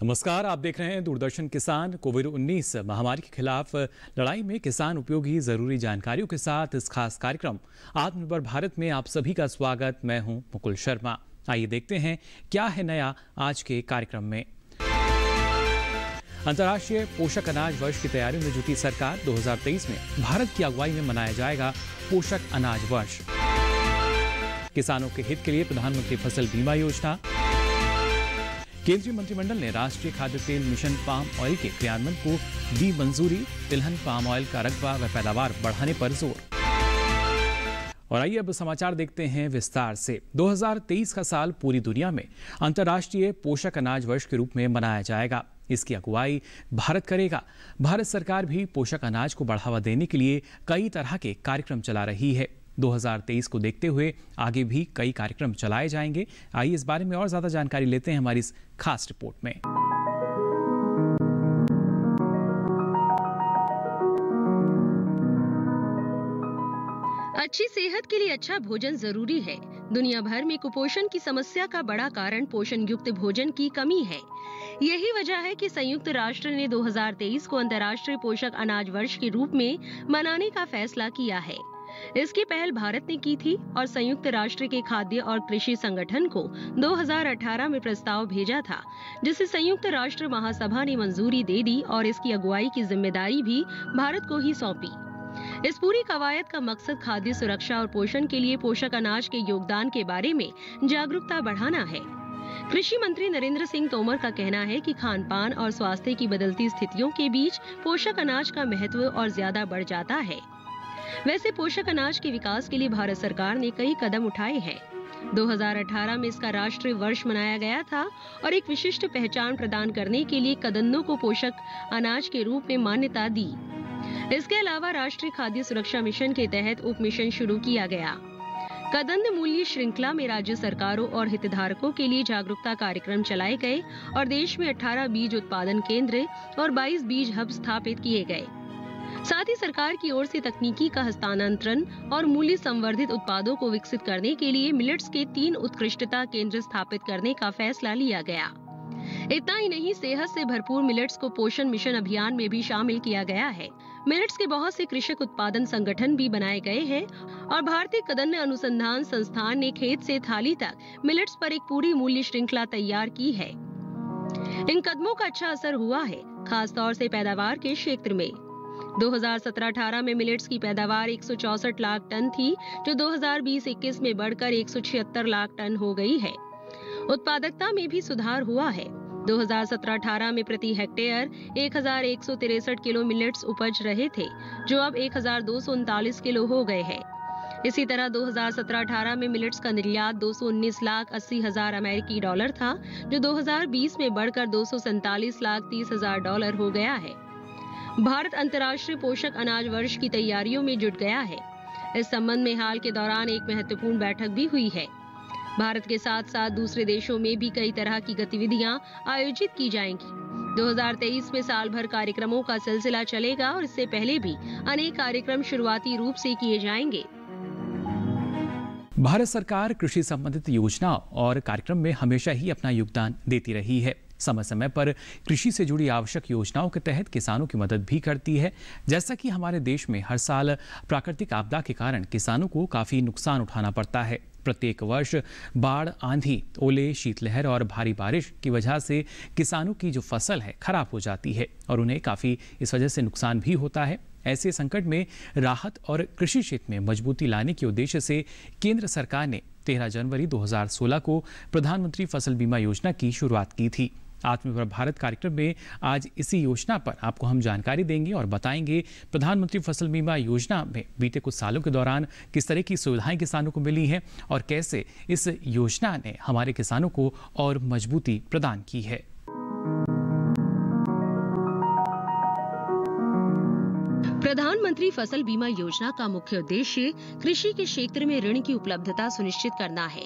नमस्कार, आप देख रहे हैं दूरदर्शन किसान। कोविड-19 महामारी के खिलाफ लड़ाई में किसान उपयोगी जरूरी जानकारियों के साथ इस खास कार्यक्रम आत्मनिर्भर भारत में आप सभी का स्वागत। मैं हूं मुकुल शर्मा। आइए देखते हैं क्या है नया आज के कार्यक्रम में। अंतर्राष्ट्रीय पोषक अनाज वर्ष की तैयारियों में जुटी सरकार। 2023 में भारत की अगुवाई में मनाया जाएगा पोषक अनाज वर्ष। किसानों के हित के लिए प्रधानमंत्री फसल बीमा योजना। केंद्रीय मंत्रिमंडल ने राष्ट्रीय खाद्य तेल मिशन पाम ऑयल के क्रियान्वयन को दी मंजूरी। तिलहन पाम ऑयल का रकबा व पैदावार बढ़ाने पर जोर। और आइए अब समाचार देखते हैं विस्तार से। 2023 का साल पूरी दुनिया में अंतर्राष्ट्रीय पोषक अनाज वर्ष के रूप में मनाया जाएगा। इसकी अगुवाई भारत करेगा। भारत सरकार भी पोषक अनाज को बढ़ावा देने के लिए कई तरह के कार्यक्रम चला रही है। 2023 को देखते हुए आगे भी कई कार्यक्रम चलाए जाएंगे। आइए इस बारे में और ज्यादा जानकारी लेते हैं हमारी इस खास रिपोर्ट में। अच्छी सेहत के लिए अच्छा भोजन जरूरी है। दुनिया भर में कुपोषण की समस्या का बड़ा कारण पोषण युक्त भोजन की कमी है। यही वजह है कि संयुक्त राष्ट्र ने 2023 को अंतर्राष्ट्रीय पोषक अनाज वर्ष के रूप में मनाने का फैसला किया है। इसकी पहल भारत ने की थी और संयुक्त राष्ट्र के खाद्य और कृषि संगठन को 2018 में प्रस्ताव भेजा था, जिसे संयुक्त राष्ट्र महासभा ने मंजूरी दे दी और इसकी अगुवाई की जिम्मेदारी भी भारत को ही सौंपी। इस पूरी कवायद का मकसद खाद्य सुरक्षा और पोषण के लिए पोषक अनाज के योगदान के बारे में जागरूकता बढ़ाना है। कृषि मंत्री नरेंद्र सिंह तोमर का कहना है कि खान पान और स्वास्थ्य की बदलती स्थितियों के बीच पोषक अनाज का महत्व और ज्यादा बढ़ जाता है। वैसे पोषक अनाज के विकास के लिए भारत सरकार ने कई कदम उठाए हैं। 2018 में इसका राष्ट्रीय वर्ष मनाया गया था और एक विशिष्ट पहचान प्रदान करने के लिए कदंदों को पोषक अनाज के रूप में मान्यता दी। इसके अलावा राष्ट्रीय खाद्य सुरक्षा मिशन के तहत उप मिशन शुरू किया गया। कदंद मूल्य श्रृंखला में राज्य सरकारों और हितधारकों के लिए जागरूकता कार्यक्रम चलाए गए और देश में 18 बीज उत्पादन केंद्र और 22 बीज हब स्थापित किए गए। साथ ही सरकार की ओर से तकनीकी का हस्तांतरण और मूल्य संवर्धित उत्पादों को विकसित करने के लिए मिलेट्स के 3 उत्कृष्टता केंद्र स्थापित करने का फैसला लिया गया। इतना ही नहीं, सेहत से भरपूर मिलेट्स को पोषण मिशन अभियान में भी शामिल किया गया है। मिलेट्स के बहुत से कृषक उत्पादन संगठन भी बनाए गए हैं और भारतीय कदन्न अनुसंधान संस्थान ने खेत से थाली तक मिलेट्स पर एक पूरी मूल्य श्रृंखला तैयार की है। इन कदमों का अच्छा असर हुआ है, खासतौर से पैदावार के क्षेत्र में। 2017-18 में मिलेट्स की पैदावार 164 लाख टन थी, जो 2020-21 में बढ़कर 176 लाख टन हो गई है। उत्पादकता में भी सुधार हुआ है। 2017-18 में प्रति हेक्टेयर 1163 किलो मिलेट्स उपज रहे थे, जो अब 1239 किलो हो गए हैं। इसी तरह 2017-18 में मिलेट्स का निर्यात 219 लाख 80 हजार अमेरिकी डॉलर था, जो 2020 में बढ़कर 247 लाख 30 हजार डॉलर हो गया है। भारत अंतर्राष्ट्रीय पोषक अनाज वर्ष की तैयारियों में जुट गया है। इस संबंध में हाल के दौरान एक महत्वपूर्ण बैठक भी हुई है। भारत के साथ साथ दूसरे देशों में भी कई तरह की गतिविधियां आयोजित की जाएंगी। 2023 में साल भर कार्यक्रमों का सिलसिला चलेगा और इससे पहले भी अनेक कार्यक्रम शुरुआती रूप से किए जाएंगे। भारत सरकार कृषि संबंधित योजनाओं और कार्यक्रम में हमेशा ही अपना योगदान देती रही है। समय समय पर कृषि से जुड़ी आवश्यक योजनाओं के तहत किसानों की मदद भी करती है। जैसा कि हमारे देश में हर साल प्राकृतिक आपदा के कारण किसानों को काफी नुकसान उठाना पड़ता है। प्रत्येक वर्ष बाढ़, आंधी, ओले, शीतलहर और भारी बारिश की वजह से किसानों की जो फसल है खराब हो जाती है और उन्हें काफी इस वजह से नुकसान भी होता है। ऐसे संकट में राहत और कृषि क्षेत्र में मजबूती लाने के उद्देश्य से केंद्र सरकार ने 13 जनवरी 2016 को प्रधानमंत्री फसल बीमा योजना की शुरुआत की थी। आत्मनिर्भर भारत कार्यक्रम में आज इसी योजना पर आपको हम जानकारी देंगे और बताएंगे प्रधानमंत्री फसल बीमा योजना में बीते कुछ सालों के दौरान किस तरह की सुविधाएं किसानों को मिली हैं और कैसे इस योजना ने हमारे किसानों को और मजबूती प्रदान की है। प्रधानमंत्री फसल बीमा योजना का मुख्य उद्देश्य कृषि के क्षेत्र में ऋण की उपलब्धता सुनिश्चित करना है।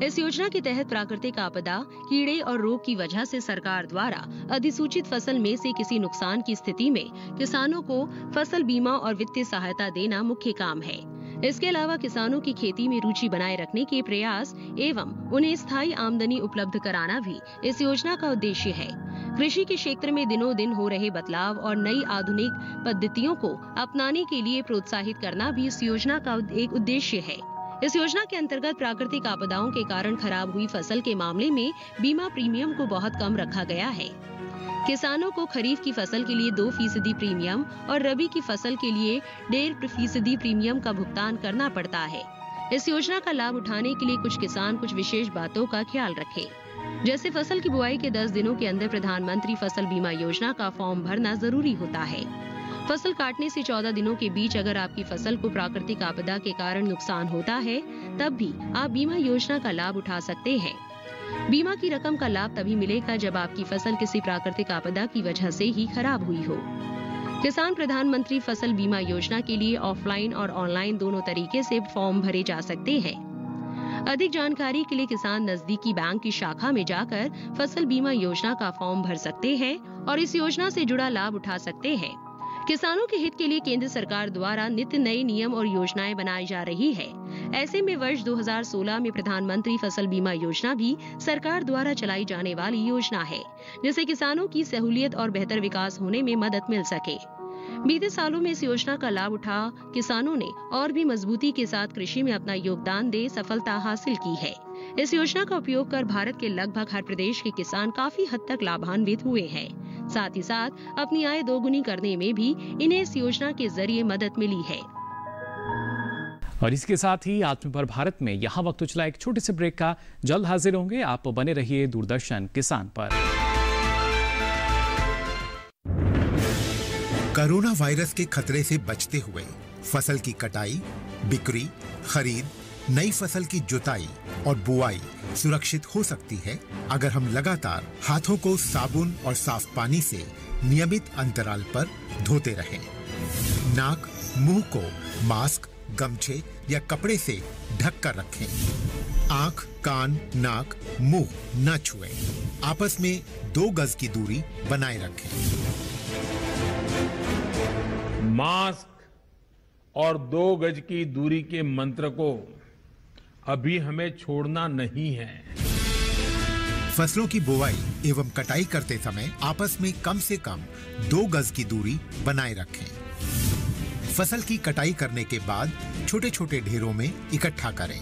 इस योजना के तहत प्राकृतिक आपदा, कीड़े और रोग की वजह से सरकार द्वारा अधिसूचित फसल में से किसी नुकसान की स्थिति में किसानों को फसल बीमा और वित्तीय सहायता देना मुख्य काम है। इसके अलावा किसानों की खेती में रुचि बनाए रखने के प्रयास एवं उन्हें स्थायी आमदनी उपलब्ध कराना भी इस योजना का उद्देश्य है। कृषि के क्षेत्र में दिनों दिन हो रहे बदलाव और नई आधुनिक पद्धतियों को अपनाने के लिए प्रोत्साहित करना भी इस योजना का एक उद्देश्य है। इस योजना के अंतर्गत प्राकृतिक आपदाओं के कारण खराब हुई फसल के मामले में बीमा प्रीमियम को बहुत कम रखा गया है। किसानों को खरीफ की फसल के लिए 2% प्रीमियम और रबी की फसल के लिए 1.5% प्रीमियम का भुगतान करना पड़ता है। इस योजना का लाभ उठाने के लिए कुछ किसान कुछ विशेष बातों का ख्याल रखें, जैसे फसल की बुआई के 10 दिनों के अंदर प्रधानमंत्री फसल बीमा योजना का फॉर्म भरना जरूरी होता है। फसल काटने से 14 दिनों के बीच अगर आपकी फसल को प्राकृतिक आपदा के कारण नुकसान होता है, तब भी आप बीमा योजना का लाभ उठा सकते हैं। बीमा की रकम का लाभ तभी मिलेगा जब आपकी फसल किसी प्राकृतिक आपदा की वजह से ही खराब हुई हो। किसान प्रधानमंत्री फसल बीमा योजना के लिए ऑफलाइन और ऑनलाइन दोनों तरीके से फॉर्म भरे जा सकते हैं। अधिक जानकारी के लिए किसान नजदीकी बैंक की शाखा में जाकर फसल बीमा योजना का फॉर्म भर सकते हैं और इस योजना से जुड़ा लाभ उठा सकते हैं। किसानों के हित के लिए केंद्र सरकार द्वारा नित्य नए नियम और योजनाएं बनाई जा रही है। ऐसे में वर्ष 2016 में प्रधानमंत्री फसल बीमा योजना भी सरकार द्वारा चलाई जाने वाली योजना है, जिससे किसानों की सहूलियत और बेहतर विकास होने में मदद मिल सके। बीते सालों में इस योजना का लाभ उठा किसानों ने और भी मजबूती के साथ कृषि में अपना योगदान दे सफलता हासिल की है। इस योजना का उपयोग कर भारत के लगभग हर प्रदेश के किसान काफी हद तक लाभान्वित हुए हैं। साथ ही साथ अपनी आय दोगुनी करने में भी इन्हें इस योजना के जरिए मदद मिली है। और इसके साथ ही आत्मनिर्भर भारत में यहाँ वक्त चला एक छोटे से ब्रेक का। जल्द हाजिर होंगे, आप बने रहिए दूरदर्शन किसान पर। कोरोना वायरस के खतरे से बचते हुए फसल की कटाई, बिक्री, खरीद, नई फसल की जुताई और बुआई सुरक्षित हो सकती है अगर हम लगातार हाथों को साबुन और साफ पानी से नियमित अंतराल पर धोते रहें। नाक, मुंह को मास्क, गमछे या कपड़े से ढक कर रखें। आंख, कान, नाक, मुंह न छुएं। आपस में 2 गज की दूरी बनाए रखें। मास्क और 2 गज की दूरी के मंत्र को अभी हमें छोड़ना नहीं है। फसलों की बुवाई एवं कटाई करते समय आपस में कम से कम 2 गज की दूरी बनाए रखें। फसल की कटाई करने के बाद छोटे छोटे ढेरों में इकट्ठा करें।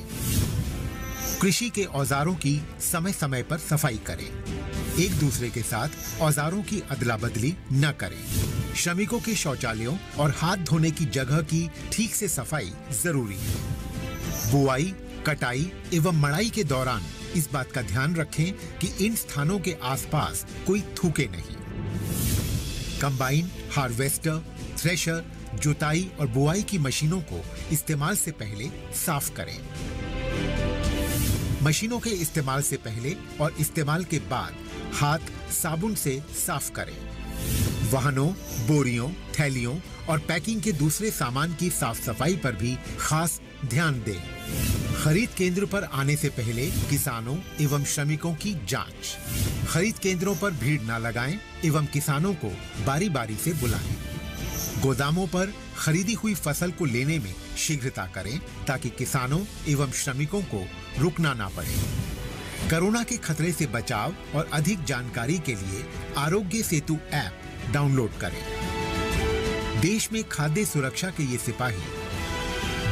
कृषि के औजारों की समय समय पर सफाई करें। एक दूसरे के साथ औजारों की अदला बदली न करें। श्रमिकों के शौचालयों और हाथ धोने की जगह की ठीक से सफाई जरूरी है। बुआई, कटाई एवं मड़ाई के दौरान इस बात का ध्यान रखें कि इन स्थानों के आसपास कोई थूके नहीं। कंबाइन, हार्वेस्टर, थ्रेशर, जुताई और बुआई की मशीनों को इस्तेमाल से पहले साफ करें। मशीनों के इस्तेमाल से पहले और इस्तेमाल के बाद हाथ साबुन से साफ करें। वाहनों, बोरियों, थैलियों और पैकिंग के दूसरे सामान की साफ सफाई पर भी खास ध्यान दें। खरीद केंद्र पर आने से पहले किसानों एवं श्रमिकों की जांच। खरीद केंद्रों पर भीड़ न लगाएं एवं किसानों को बारी बारी से बुलाएं। गोदामों पर खरीदी हुई फसल को लेने में शीघ्रता करें ताकि किसानों एवं श्रमिकों को रुकना ना पड़े। कोरोना के खतरे से बचाव और अधिक जानकारी के लिए आरोग्य सेतु ऐप डाउनलोड करें। देश में खाद्य सुरक्षा के ये सिपाही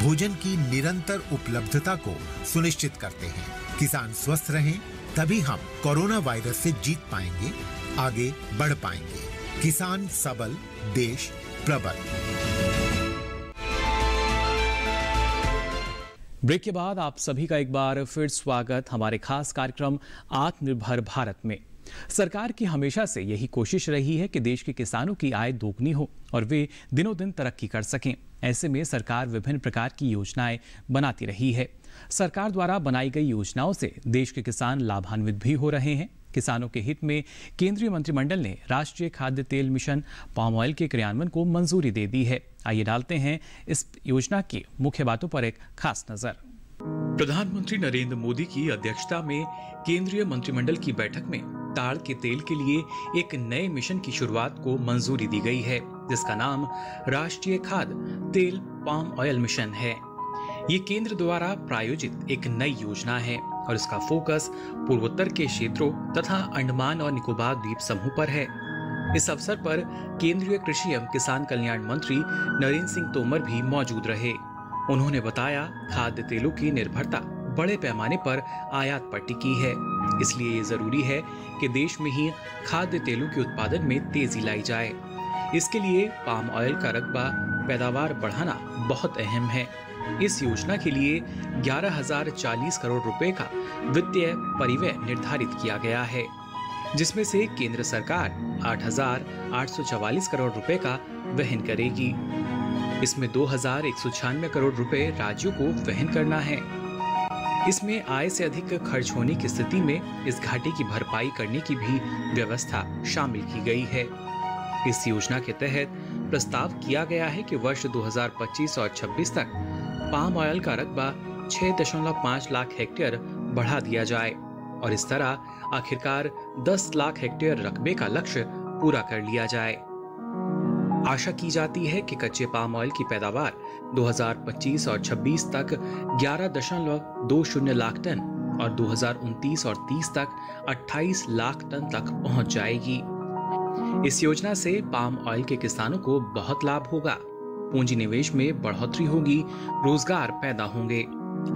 भोजन की निरंतर उपलब्धता को सुनिश्चित करते हैं। किसान स्वस्थ रहें, तभी हम कोरोना वायरस से जीत पाएंगे, आगे बढ़ पाएंगे। किसान सबल, देश प्रबल। ब्रेक के बाद आप सभी का एक बार फिर स्वागत हमारे खास कार्यक्रम आत्मनिर्भर भारत में। सरकार की हमेशा से यही कोशिश रही है कि देश के किसानों की आय दोगुनी हो और वे दिनों दिन तरक्की कर सकें। ऐसे में सरकार विभिन्न प्रकार की योजनाएं बनाती रही है। सरकार द्वारा बनाई गई योजनाओं से देश के किसान लाभान्वित भी हो रहे हैं। किसानों के हित में केंद्रीय मंत्रिमंडल ने राष्ट्रीय खाद्य तेल मिशन पाम ऑयल के क्रियान्वयन को मंजूरी दे दी है। आइए डालते हैं इस योजना की मुख्य बातों पर एक खास नजर। प्रधानमंत्री नरेंद्र मोदी की अध्यक्षता में केंद्रीय मंत्रिमंडल की बैठक में ताड़ के तेल के लिए एक नए मिशन की शुरुआत को मंजूरी दी गई है, जिसका नाम राष्ट्रीय खाद्य तेल पाम ऑयल मिशन है। ये केंद्र द्वारा प्रायोजित एक नई योजना है और इसका फोकस पूर्वोत्तर के क्षेत्रों तथा अंडमान और निकोबार द्वीप समूह पर है। इस अवसर पर केंद्रीय कृषि एवं किसान कल्याण मंत्री नरेंद्र सिंह तोमर भी मौजूद रहे। उन्होंने बताया, खाद्य तेलों की निर्भरता बड़े पैमाने पर आयात पर टिकी है, इसलिए ये जरूरी है कि देश में ही खाद्य तेलों के उत्पादन में तेजी लाई जाए। इसके लिए पाम ऑयल का रकबा पैदावार बढ़ाना बहुत अहम है। इस योजना के लिए 11,040 करोड़ रुपए का वित्तीय परिव्यय निर्धारित किया गया है, जिसमें से केंद्र सरकार 8,844 करोड़ रुपए का वहन करेगी। इसमें 2,196 करोड़ रुपए राज्यों को वहन करना है। इसमें आय से अधिक खर्च होने की स्थिति में इस घाटे की भरपाई करने की भी व्यवस्था शामिल की गई है। इस योजना के तहत प्रस्ताव किया गया है कि वर्ष 2025 और 26 तक पाम ऑयल का रकबा 6.5 लाख हेक्टेयर बढ़ा दिया जाए और इस तरह आखिरकार 10 लाख हेक्टेयर रकबे का लक्ष्य पूरा कर लिया जाए। आशा की जाती है कि कच्चे पाम ऑयल की पैदावार 2025 और 26 तक 11.20 लाख टन और 2029 और 30 तक 28 लाख टन तक पहुंच जाएगी। इस योजना से पाम ऑयल के किसानों को बहुत लाभ होगा। पूंजी निवेश में बढ़ोतरी होगी, रोजगार पैदा होंगे,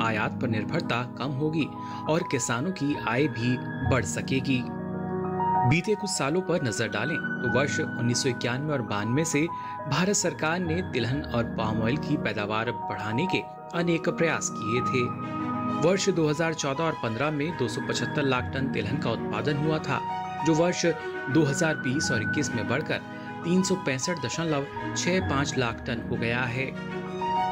आयात पर निर्भरता कम होगी और किसानों की आय भी बढ़ सकेगी। बीते कुछ सालों पर नजर डालें तो वर्ष 1991 और 92 से भारत सरकार ने तिलहन और पाम ऑयल की पैदावार बढ़ाने के अनेक प्रयास किए थे। वर्ष 2014 और 15 में 275 लाख टन तिलहन का उत्पादन हुआ था, जो वर्ष 2020 और 21 में बढ़कर 365.65 लाख टन हो गया है।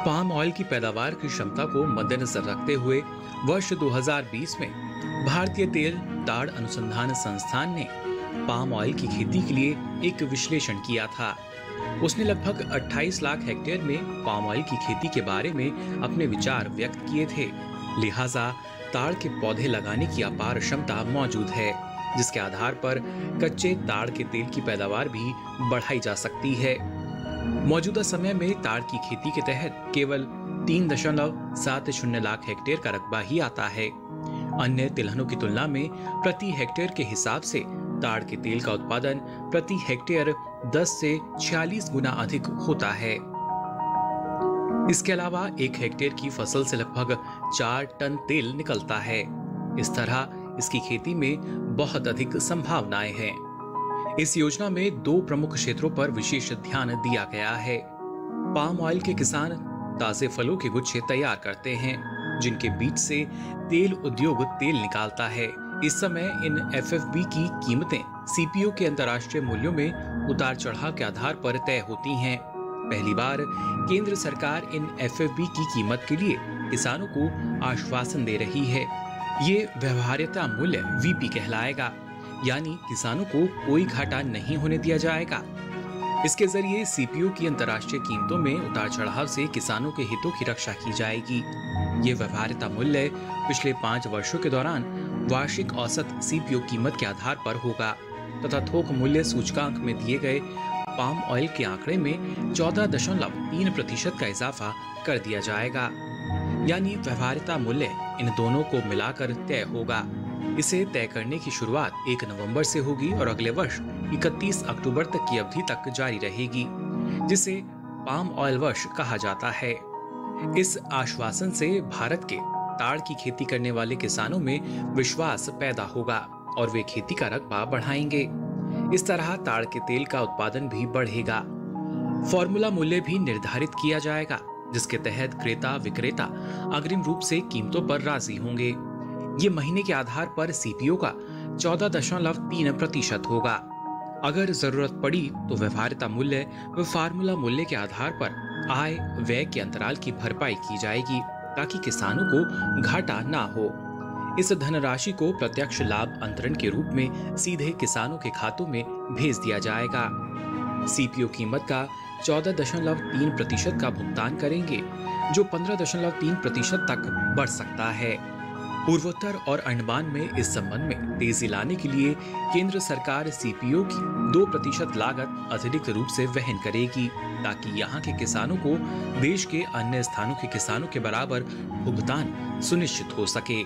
पाम ऑयल की पैदावार की क्षमता को मद्देनजर रखते हुए वर्ष 2020 में भारतीय तेल ताड़ अनुसंधान संस्थान ने पाम ऑयल की खेती के लिए एक विश्लेषण किया था। उसने लगभग 28 लाख हेक्टेयर में पाम ऑयल की खेती के बारे में अपने विचार व्यक्त किए थे। लिहाजा ताड़ के पौधे लगाने की अपार क्षमता मौजूद है, जिसके आधार पर कच्चे ताड़ के तेल की पैदावार भी बढ़ाई जा सकती है। मौजूदा समय में ताड़ की खेती के तहत केवल 3.70 लाख हेक्टेयर का रकबा ही आता है। अन्य तिलहनों की तुलना में प्रति हेक्टेयर के हिसाब से ताड़ के तेल का उत्पादन प्रति हेक्टेयर 10 से 46 गुना अधिक होता है। इसके अलावा 1 हेक्टेयर की फसल से लगभग 4 टन तेल निकलता है। इस तरह इसकी खेती में बहुत अधिक संभावनाएं हैं। इस योजना में 2 प्रमुख क्षेत्रों पर विशेष ध्यान दिया गया है। पाम ऑयल के किसान ताजे फलों के गुच्छे तैयार करते हैं, जिनके बीच से तेल उद्योग तेल निकालता है। इस समय इन एफएफबी की कीमतें सीपीओ के अंतर्राष्ट्रीय मूल्यों में उतार चढ़ाव के आधार पर तय होती हैं। पहली बार केंद्र सरकार इन एफएफबी की कीमत के लिए किसानों को आश्वासन दे रही है। ये व्यवहार्यता मूल्य वीपी कहलाएगा, यानी किसानों को कोई घाटा नहीं होने दिया जाएगा। इसके जरिए सीपीओ की अंतर्राष्ट्रीय कीमतों में उतार चढ़ाव से किसानों के हितों की रक्षा की जाएगी। ये व्यवहार्यता मूल्य पिछले 5 वर्षों के दौरान वार्षिक औसत सीपीओ कीमत के आधार पर होगा तथा थोक मूल्य सूचकांक में दिए गए पाम ऑयल के आंकड़े में 14.3% का इजाफा कर दिया जाएगा। यानी व्यवहार्यता मूल्य इन दोनों को मिलाकर तय होगा। इसे तय करने की शुरुआत 1 नवंबर से होगी और अगले वर्ष 31 अक्टूबर तक की अवधि तक जारी रहेगी, जिसे पाम ऑयल वर्ष कहा जाता है। इस आश्वासन से भारत के ताड़ की खेती करने वाले किसानों में विश्वास पैदा होगा और वे खेती का रकबा बढ़ाएंगे। इस तरह ताड़ के तेल का उत्पादन भी बढ़ेगा। फॉर्मूला मूल्य भी निर्धारित किया जाएगा, जिसके तहत क्रेता विक्रेता अग्रिम रूप से कीमतों पर राजी होंगे। ये महीने के आधार पर सीपीओ का 14.3% होगा। अगर जरूरत पड़ी तो व्यवहार्यता मूल्य व फार्मूला मूल्य के आधार पर आय व्यय के अंतराल की भरपाई की जाएगी, ताकि किसानों को घाटा ना हो। इस धनराशि को प्रत्यक्ष लाभ अंतरण के रूप में सीधे किसानों के खातों में भेज दिया जाएगा। सीपीओ कीमत का 14.3% का भुगतान करेंगे, जो 15.3% तक बढ़ सकता है। पूर्वोत्तर और अंडमान में इस संबंध में तेजी लाने के लिए केंद्र सरकार सीपीओ की 2% लागत अतिरिक्त रूप से वहन करेगी, ताकि यहाँ के किसानों को देश के अन्य स्थानों के किसानों के बराबर भुगतान सुनिश्चित हो सके।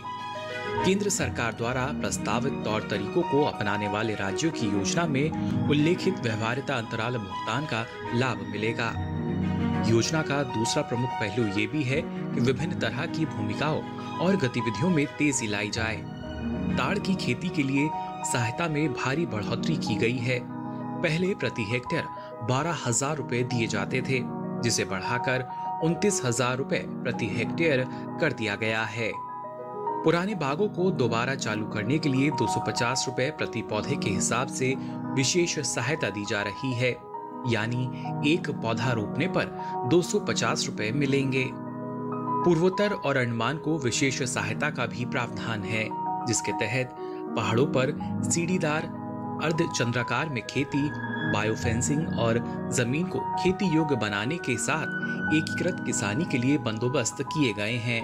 केंद्र सरकार द्वारा प्रस्तावित तौर तरीकों को अपनाने वाले राज्यों की योजना में उल्लेखित व्यवहार्यता अंतराल भुगतान का लाभ मिलेगा। योजना का दूसरा प्रमुख पहलू ये भी है कि विभिन्न तरह की भूमिकाओं और गतिविधियों में तेजी लाई जाए। ताड़ की खेती के लिए सहायता में भारी बढ़ोतरी की गई है। पहले प्रति हेक्टेयर 12,000 रुपए दिए जाते थे, जिसे बढ़ाकर 29,000 रुपए प्रति हेक्टेयर कर दिया गया है। पुराने बागों को दोबारा चालू करने के लिए 250 रुपए प्रति पौधे के हिसाब से विशेष सहायता दी जा रही है, यानी एक पौधा रोपने पर 250 रुपए मिलेंगे। पूर्वोत्तर और अंडमान को विशेष सहायता का भी प्रावधान है, जिसके तहत पहाड़ों पर सीढ़ीदार अर्धचंद्राकार में खेती, बायोफेंसिंग और जमीन को खेती योग्य बनाने के साथ एकीकृत किसानी के लिए बंदोबस्त किए गए हैं।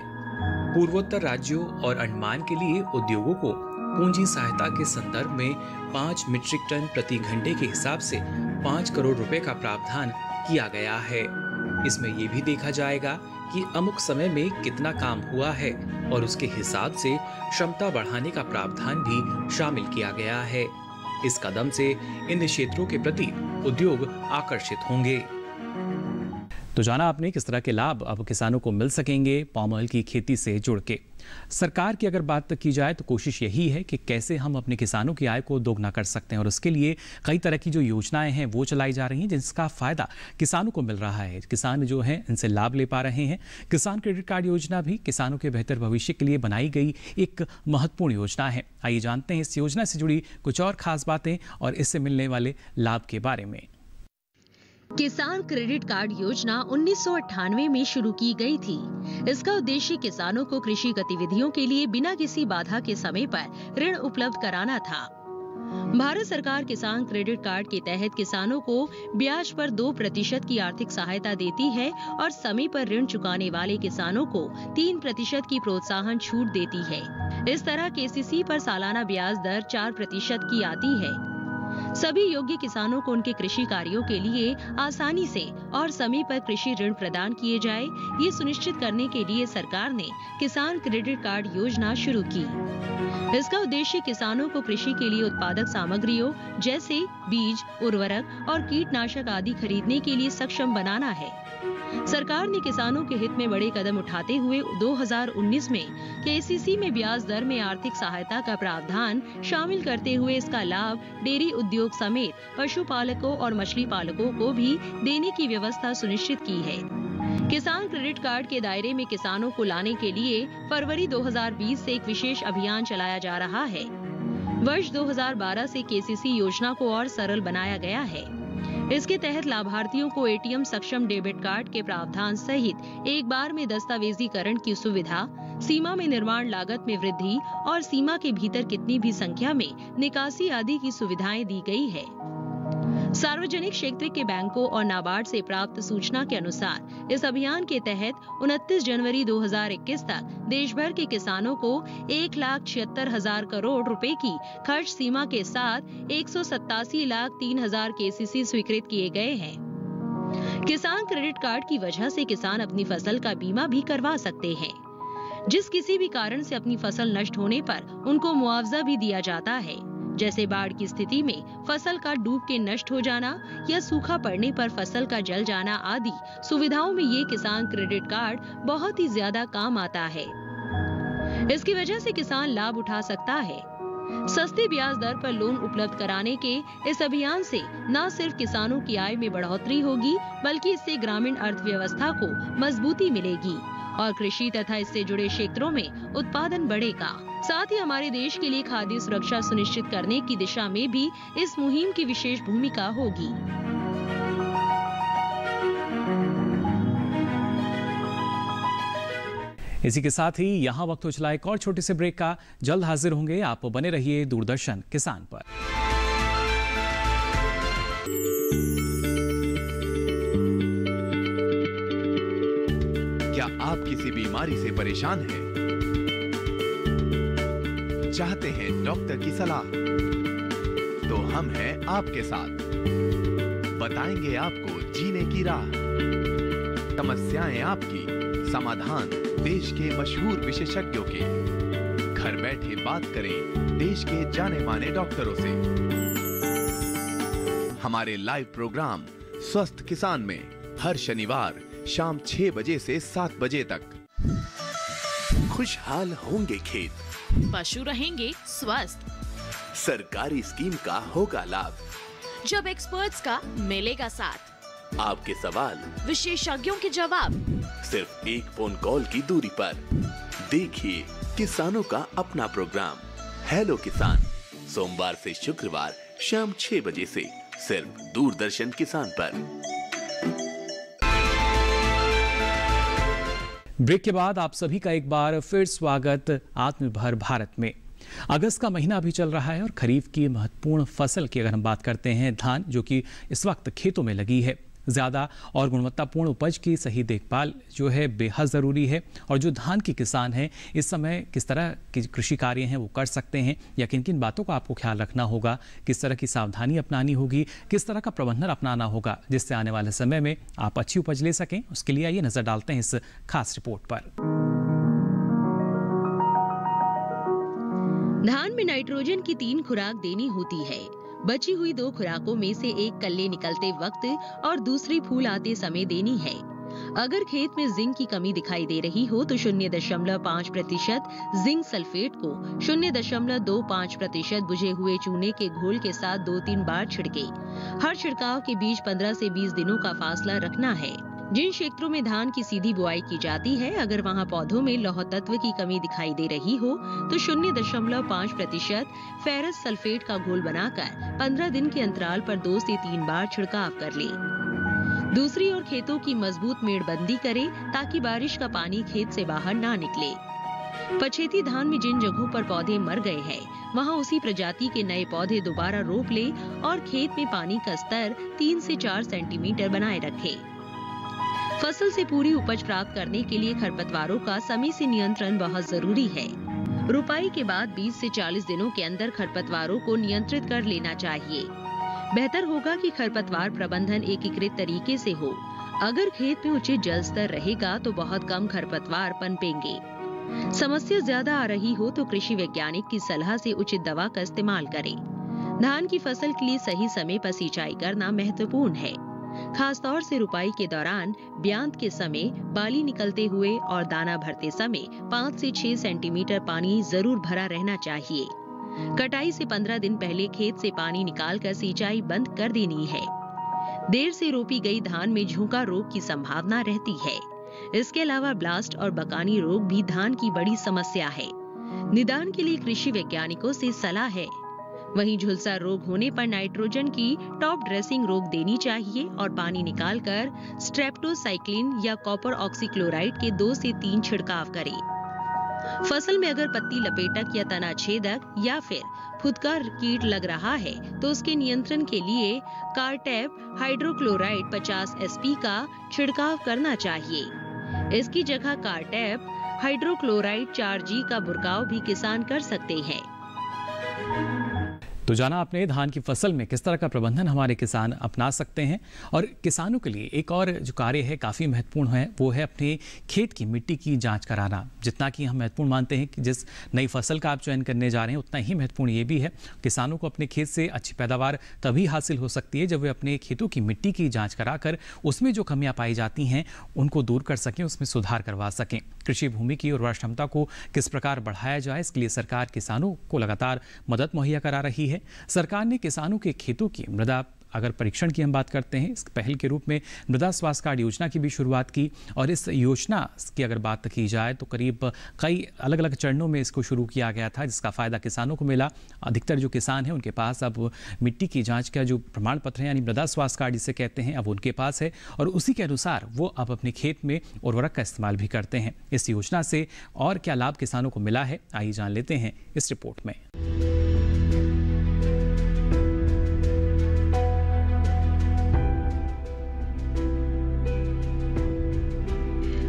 पूर्वोत्तर राज्यों और अंडमान के लिए उद्योगों को पूंजी सहायता के संदर्भ में 5 मीट्रिक टन प्रति घंटे के हिसाब से 5 करोड़ रुपए का प्रावधान किया गया है। इसमें यह भी देखा जाएगा कि अमुक समय में कितना काम हुआ है और उसके हिसाब से क्षमता बढ़ाने का प्रावधान भी शामिल किया गया है। इस कदम से इन क्षेत्रों के प्रति उद्योग आकर्षित होंगे। तो जाना आपने किस तरह के लाभ अब किसानों को मिल सकेंगे पाम ऑयल की खेती से जुड़ के। सरकार की अगर बात की जाए तो कोशिश यही है कि कैसे हम अपने किसानों की आय को दोगुना कर सकते हैं, और उसके लिए कई तरह की जो योजनाएं हैं वो चलाई जा रही हैं, जिसका फायदा किसानों को मिल रहा है। किसान जो हैं इनसे लाभ ले पा रहे हैं। किसान क्रेडिट कार्ड योजना भी किसानों के बेहतर भविष्य के लिए बनाई गई एक महत्वपूर्ण योजना है। आइए जानते हैं इस योजना से जुड़ी कुछ और खास बातें और इससे मिलने वाले लाभ के बारे में। किसान क्रेडिट कार्ड योजना 1998 में शुरू की गई थी। इसका उद्देश्य किसानों को कृषि गतिविधियों के लिए बिना किसी बाधा के समय पर ऋण उपलब्ध कराना था। भारत सरकार किसान क्रेडिट कार्ड के तहत किसानों को ब्याज पर 2% की आर्थिक सहायता देती है और समय पर ऋण चुकाने वाले किसानों को 3% की प्रोत्साहन छूट देती है। इस तरह केसीसी पर सालाना ब्याज दर 4% की आती है। सभी योग्य किसानों को उनके कृषि कार्यों के लिए आसानी से और समय पर कृषि ऋण प्रदान किए जाए, ये सुनिश्चित करने के लिए सरकार ने किसान क्रेडिट कार्ड योजना शुरू की। इसका उद्देश्य किसानों को कृषि के लिए उत्पादक सामग्रियों जैसे बीज, उर्वरक और कीटनाशक आदि खरीदने के लिए सक्षम बनाना है। सरकार ने किसानों के हित में बड़े कदम उठाते हुए 2019 में केसीसी में ब्याज दर में आर्थिक सहायता का प्रावधान शामिल करते हुए इसका लाभ डेयरी उद्योग समेत पशुपालकों और मछली पालकों को भी देने की व्यवस्था सुनिश्चित की है। किसान क्रेडिट कार्ड के दायरे में किसानों को लाने के लिए फरवरी 2020 से एक विशेष अभियान चलाया जा रहा है। वर्ष 2012 से केसीसी योजना को और सरल बनाया गया है। इसके तहत लाभार्थियों को एटीएम सक्षम डेबिट कार्ड के प्रावधान सहित एक बार में दस्तावेजीकरण की सुविधा, सीमा में निर्माण लागत में वृद्धि और सीमा के भीतर कितनी भी संख्या में निकासी आदि की सुविधाएं दी गई है। सार्वजनिक क्षेत्र के बैंकों और नाबार्ड से प्राप्त सूचना के अनुसार इस अभियान के तहत 29 जनवरी 2021 तक देश भर के किसानों को 1,76,000 करोड़ रुपए की खर्च सीमा के साथ 187,03,000 केसीसी स्वीकृत किए गए हैं। किसान क्रेडिट कार्ड की वजह से किसान अपनी फसल का बीमा भी करवा सकते हैं। जिस किसी भी कारण से अपनी फसल नष्ट होने पर उनको मुआवजा भी दिया जाता है, जैसे बाढ़ की स्थिति में फसल का डूब के नष्ट हो जाना या सूखा पड़ने पर फसल का जल जाना आदि सुविधाओं में ये किसान क्रेडिट कार्ड बहुत ही ज्यादा काम आता है। इसकी वजह से किसान लाभ उठा सकता है। सस्ती ब्याज दर पर लोन उपलब्ध कराने के इस अभियान से न सिर्फ किसानों की आय में बढ़ोतरी होगी, बल्कि इससे ग्रामीण अर्थव्यवस्था को मजबूती मिलेगी और कृषि तथा इससे जुड़े क्षेत्रों में उत्पादन बढ़ेगा। साथ ही हमारे देश के लिए खाद्य सुरक्षा सुनिश्चित करने की दिशा में भी इस मुहिम की विशेष भूमिका होगी। इसी के साथ ही यहाँ वक्त हो चला एक और छोटे से ब्रेक का। जल्द हाजिर होंगे, आप बने रहिए दूरदर्शन किसान पर। क्या आप किसी बीमारी से परेशान हैं? चाहते हैं डॉक्टर की सलाह? तो हम हैं आपके साथ, बताएंगे आपको जीने की राह। समस्याएं आपकी, समाधान देश के मशहूर विशेषज्ञों के। घर घर बैठे बात करें देश के जाने माने डॉक्टरों से। हमारे लाइव प्रोग्राम स्वस्थ किसान में हर शनिवार शाम 6 बजे से 7 बजे तक। खुशहाल होंगे खेत, पशु रहेंगे स्वस्थ, सरकारी स्कीम का होगा लाभ, जब एक्सपर्ट्स का मिलेगा साथ, आपके सवाल विशेषज्ञों के जवाब, सिर्फ एक फोन कॉल की दूरी पर। देखिए किसानों का अपना प्रोग्राम हेलो किसान, सोमवार से शुक्रवार शाम 6 बजे से सिर्फ दूरदर्शन किसान पर। ब्रेक के बाद आप सभी का एक बार फिर स्वागत आत्मनिर्भर भारत में। अगस्त का महीना अभी चल रहा है और खरीफ की महत्वपूर्ण फसल की अगर हम बात करते हैं, धान जो कि इस वक्त खेतों में लगी है, ज़्यादा और गुणवत्तापूर्ण उपज की सही देखभाल जो है बेहद ज़रूरी है। और जो धान के किसान हैं इस समय किस तरह के कृषि कार्य हैं वो कर सकते हैं या किन किन बातों का आपको ख्याल रखना होगा, किस तरह की सावधानी अपनानी होगी, किस तरह का प्रबंधन अपनाना होगा जिससे आने वाले समय में आप अच्छी उपज ले सकें, उसके लिए आइए नज़र डालते हैं इस खास रिपोर्ट पर। धान में नाइट्रोजन की 3 खुराक देनी होती है। बची हुई 2 खुराकों में से एक कल्ले निकलते वक्त और दूसरी फूल आते समय देनी है। अगर खेत में जिंक की कमी दिखाई दे रही हो तो 0.5% जिंक सल्फेट को 0.25% बुझे हुए चूने के घोल के साथ 2-3 बार छिड़के। हर छिड़काव के बीच 15 से 20 दिनों का फासला रखना है। जिन क्षेत्रों में धान की सीधी बुआई की जाती है, अगर वहां पौधों में लौह तत्व की कमी दिखाई दे रही हो तो 0.5% फेरस सल्फेट का घोल बनाकर 15 दिन के अंतराल पर 2 से 3 बार छिड़काव कर ले। दूसरी ओर खेतों की मजबूत मेड़बंदी करें ताकि बारिश का पानी खेत से बाहर ना निकले। पछेती धान में जिन जगहों पर पौधे मर गए हैं वहां उसी प्रजाति के नए पौधे दोबारा रोप ले और खेत में पानी का स्तर 3 से 4 सेंटीमीटर बनाए रखे। फसल से पूरी उपज प्राप्त करने के लिए खरपतवारों का समय से नियंत्रण बहुत जरूरी है। रुपाई के बाद 20 से 40 दिनों के अंदर खरपतवारों को नियंत्रित कर लेना चाहिए। बेहतर होगा कि खरपतवार प्रबंधन एकीकृत तरीके से हो। अगर खेत में उचित जल स्तर रहेगा तो बहुत कम खरपतवार पनपेंगे। समस्या ज्यादा आ रही हो तो कृषि वैज्ञानिक की सलाह से उचित दवा का इस्तेमाल करें। धान की फसल के लिए सही समय पर सिंचाई करना महत्वपूर्ण है। खासतौर से रुपाई के दौरान ब्यांत के समय, बाली निकलते हुए और दाना भरते समय 5 से 6 सेंटीमीटर पानी जरूर भरा रहना चाहिए। कटाई से 15 दिन पहले खेत से पानी निकालकर सिंचाई बंद कर देनी है। देर से रोपी गई धान में झुंका रोग की संभावना रहती है। इसके अलावा ब्लास्ट और बकानी रोग भी धान की बड़ी समस्या है। निदान के लिए कृषि वैज्ञानिकों से सलाह है। वहीं झुलसा रोग होने पर नाइट्रोजन की टॉप ड्रेसिंग रोग देनी चाहिए और पानी निकालकर स्ट्रेप्टोसाइक्लिन या कॉपर ऑक्सीक्लोराइड के 2 से 3 छिड़काव करें। फसल में अगर पत्ती लपेटक या तना छेदक या फिर फुदका कीट लग रहा है तो उसके नियंत्रण के लिए कार्टेप हाइड्रोक्लोराइड 50 SP का छिड़काव करना चाहिए। इसकी जगह कार्टेप हाइड्रोक्लोराइड 4G का बुरकाव भी किसान कर सकते हैं। तो जाना आपने धान की फसल में किस तरह का प्रबंधन हमारे किसान अपना सकते हैं। और किसानों के लिए एक और जो कार्य है काफ़ी महत्वपूर्ण है वो है अपने खेत की मिट्टी की जांच कराना। जितना कि हम महत्वपूर्ण मानते हैं कि जिस नई फसल का आप चयन करने जा रहे हैं उतना ही महत्वपूर्ण ये भी है। किसानों को अपने खेत से अच्छी पैदावार तभी हासिल हो सकती है जब वे अपने खेतों की मिट्टी की जाँच कराकर उसमें जो कमियाँ पाई जाती हैं उनको दूर कर सकें, उसमें सुधार करवा सकें। कृषि भूमि की उर्वरा क्षमता को किस प्रकार बढ़ाया जाए, इसके लिए सरकार किसानों को लगातार मदद मुहैया करा रही है। सरकार ने किसानों के खेतों की मृदा अगर परीक्षण की हम बात करते हैं, इस पहल के रूप में मृदा स्वास्थ्य कार्ड योजना की भी शुरुआत की। और इस योजना की अगर बात की जाए तो करीब कई अलग अलग चरणों में इसको शुरू किया गया था, जिसका फ़ायदा किसानों को मिला। अधिकतर जो किसान हैं उनके पास अब मिट्टी की जांच का जो प्रमाण पत्र है यानी मृदा स्वास्थ्य कार्ड जिसे कहते हैं अब उनके पास है और उसी के अनुसार वो अब अपने खेत में उर्वरक का इस्तेमाल भी करते हैं। इस योजना से और क्या लाभ किसानों को मिला है, आइए जान लेते हैं इस रिपोर्ट में।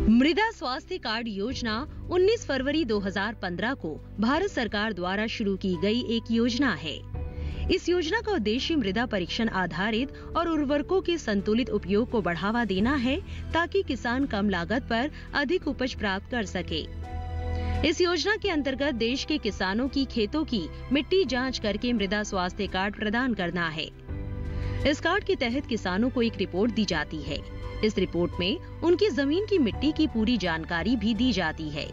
मृदा स्वास्थ्य कार्ड योजना 19 फरवरी 2015 को भारत सरकार द्वारा शुरू की गई एक योजना है। इस योजना का उद्देश्य मृदा परीक्षण आधारित और उर्वरकों के संतुलित उपयोग को बढ़ावा देना है ताकि किसान कम लागत पर अधिक उपज प्राप्त कर सके। इस योजना के अंतर्गत देश के किसानों की खेतों की मिट्टी जांच करके मृदा स्वास्थ्य कार्ड प्रदान करना है। इस कार्ड के तहत किसानों को एक रिपोर्ट दी जाती है। इस रिपोर्ट में उनकी जमीन की मिट्टी की पूरी जानकारी भी दी जाती है।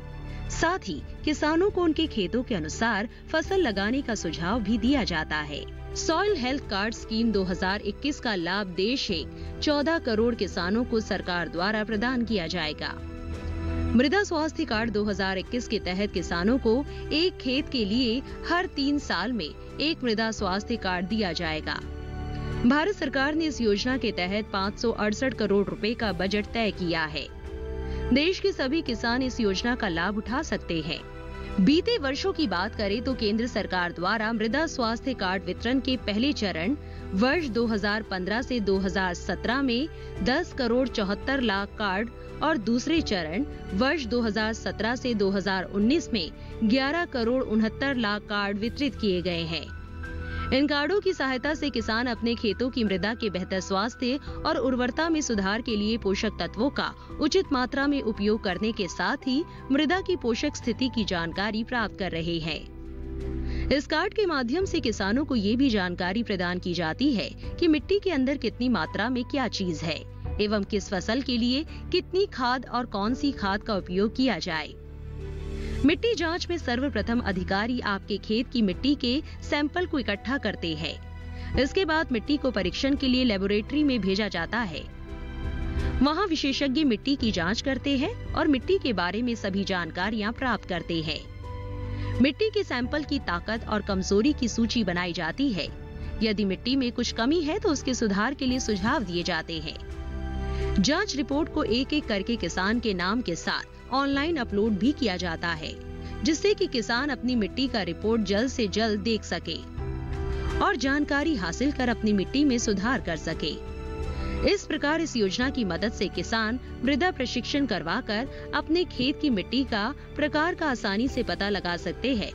साथ ही किसानों को उनके खेतों के अनुसार फसल लगाने का सुझाव भी दिया जाता है। सॉइल हेल्थ कार्ड स्कीम 2021 का लाभ देश के 14 करोड़ किसानों को सरकार द्वारा प्रदान किया जाएगा। मृदा स्वास्थ्य कार्ड 2021 के तहत किसानों को एक खेत के लिए हर 3 साल में एक मृदा स्वास्थ्य कार्ड दिया जाएगा। भारत सरकार ने इस योजना के तहत 568 करोड़ रुपए का बजट तय किया है। देश के सभी किसान इस योजना का लाभ उठा सकते हैं। बीते वर्षों की बात करें तो केंद्र सरकार द्वारा मृदा स्वास्थ्य कार्ड वितरण के पहले चरण वर्ष 2015 से 2017 में 10 करोड़ 74 लाख कार्ड और दूसरे चरण वर्ष 2017 से 2019 में 11 करोड़ 69 लाख कार्ड वितरित किए गए हैं। इन कार्डों की सहायता से किसान अपने खेतों की मृदा के बेहतर स्वास्थ्य और उर्वरता में सुधार के लिए पोषक तत्वों का उचित मात्रा में उपयोग करने के साथ ही मृदा की पोषक स्थिति की जानकारी प्राप्त कर रहे हैं। इस कार्ड के माध्यम से किसानों को ये भी जानकारी प्रदान की जाती है कि मिट्टी के अंदर कितनी मात्रा में क्या चीज है एवं किस फसल के लिए कितनी खाद और कौन सी खाद का उपयोग किया जाए। मिट्टी जांच में सर्वप्रथम अधिकारी आपके खेत की मिट्टी के सैंपल को इकट्ठा करते हैं। इसके बाद मिट्टी को परीक्षण के लिए लेबोरेटरी में भेजा जाता है। वहां विशेषज्ञ मिट्टी की जांच करते हैं और मिट्टी के बारे में सभी जानकारियां प्राप्त करते हैं। मिट्टी के सैंपल की ताकत और कमजोरी की सूची बनाई जाती है। यदि मिट्टी में कुछ कमी है तो उसके सुधार के लिए सुझाव दिए जाते हैं। जांच रिपोर्ट को एक एक करके किसान के नाम के साथ ऑनलाइन अपलोड भी किया जाता है, जिससे कि किसान अपनी मिट्टी का रिपोर्ट जल्द से जल्द देख सके और जानकारी हासिल कर अपनी मिट्टी में सुधार कर सके। इस प्रकार इस योजना की मदद से किसान मृदा प्रशिक्षण करवाकर अपने खेत की मिट्टी का प्रकार का आसानी से पता लगा सकते हैं,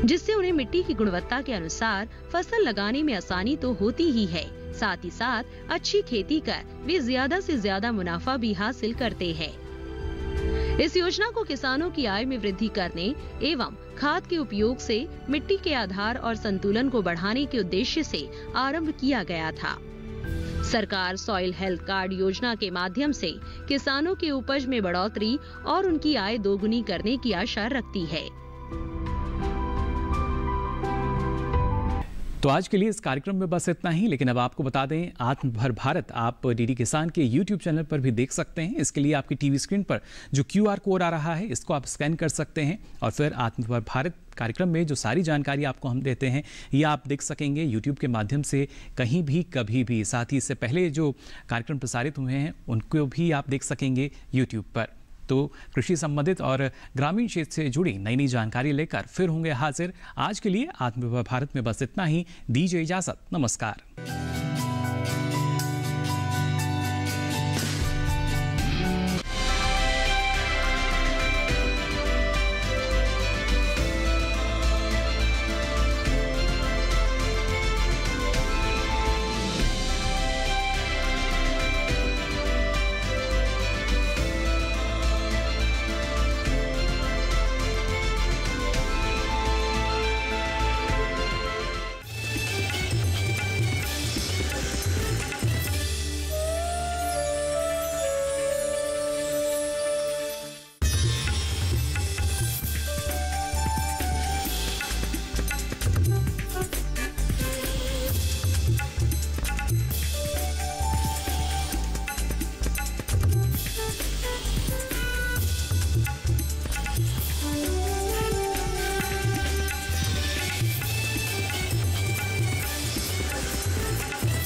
जिससे उन्हें मिट्टी की गुणवत्ता के अनुसार फसल लगाने में आसानी तो होती ही है, साथ ही साथ अच्छी खेती कर वे ज्यादा से ज्यादा मुनाफा भी हासिल करते हैं। इस योजना को किसानों की आय में वृद्धि करने एवं खाद के उपयोग से मिट्टी के आधार और संतुलन को बढ़ाने के उद्देश्य से आरंभ किया गया था। सरकार सॉइल हेल्थ कार्ड योजना के माध्यम से किसानों की उपज में बढ़ोतरी और उनकी आय दोगुनी करने की आशा रखती है। तो आज के लिए इस कार्यक्रम में बस इतना ही, लेकिन अब आपको बता दें आत्मनिर्भर भारत आप डीडी किसान के YouTube चैनल पर भी देख सकते हैं। इसके लिए आपकी टीवी स्क्रीन पर जो QR कोड आ रहा है इसको आप स्कैन कर सकते हैं और फिर आत्मनिर्भर भारत कार्यक्रम में जो सारी जानकारी आपको हम देते हैं ये आप देख सकेंगे YouTube के माध्यम से कहीं भी कभी भी। साथ ही इससे पहले जो कार्यक्रम प्रसारित हुए हैं उनको भी आप देख सकेंगे YouTube पर। तो कृषि संबंधित और ग्रामीण क्षेत्र से जुड़ी नई नई जानकारी लेकर फिर होंगे हाजिर। आज के लिए आत्मनिर्भर भारत में बस इतना ही। दीजिए इजाजत, नमस्कार।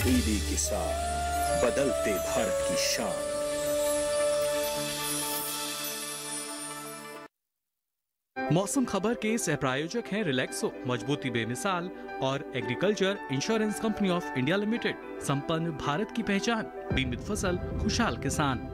डीडी किसान, बदलते भारत की शान। मौसम खबर के सह प्रायोजक हैं रिलैक्सो, मजबूती बेमिसाल, और agriculture insurance company of India limited, संपन्न भारत की पहचान, बीमित फसल खुशहाल किसान।